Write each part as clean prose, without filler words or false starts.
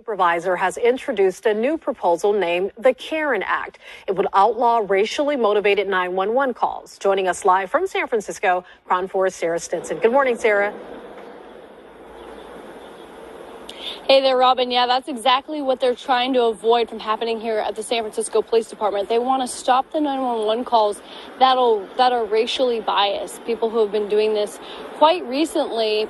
Supervisor has introduced a new proposal named the CAREN Act. It would outlaw racially motivated 911 calls. Joining us live from San Francisco, KRON 4's Sarah Stinson. Good morning, Sarah. Hey there, Robin. Yeah, that's exactly what they're trying to avoid from happening here at the San Francisco Police Department. They want to stop the 911 calls that are racially biased. People who have been doing this quite recently.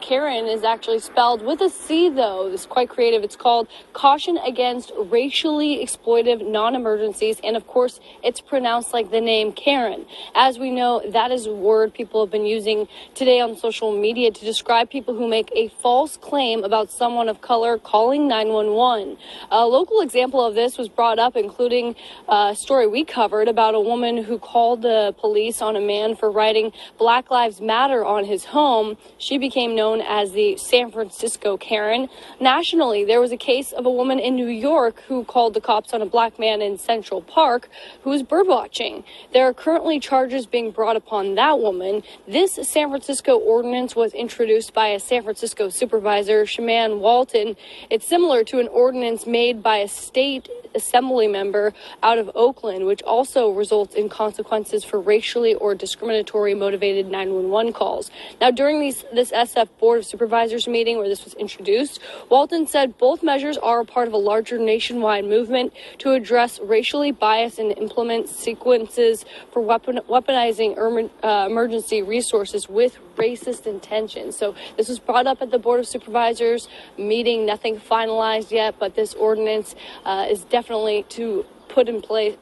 Karen is actually spelled with a C, though. It's quite creative. It's called Caution Against Racially Exploitative Non-Emergencies. And, of course, it's pronounced like the name Karen. As we know, that is a word people have been using today on social media to describe people who make a false claim about someone of color calling 911. A local example of this was brought up, including a story we covered about a woman who called the police on a man for writing Black Lives Matter on his home. She became known as the San Francisco Karen. Nationally, there was a case of a woman in New York who called the cops on a black man in Central Park who was birdwatching. There are currently charges being brought upon that woman. This San Francisco ordinance was introduced by a San Francisco supervisor, Shaman Walton. It's similar to an ordinance made by a state assembly member out of Oakland, which also results in consequences for racially or discriminatory motivated 911 calls. Now, during this SF Board of Supervisors meeting where this was introduced, Walton said both measures are a part of a larger nationwide movement to address racially biased and implement sequences for weaponizing emergency resources with racist intentions. So this was brought up at the Board of Supervisors meeting, nothing finalized yet, but this ordinance is definitely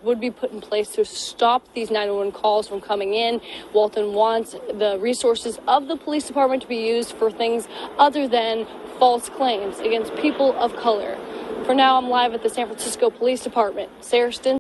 would be put in place to stop these 911 calls from coming in. Walton wants the resources of the police department to be used for things other than false claims against people of color. For now, I'm live at the San Francisco Police Department. Sarah Stinson.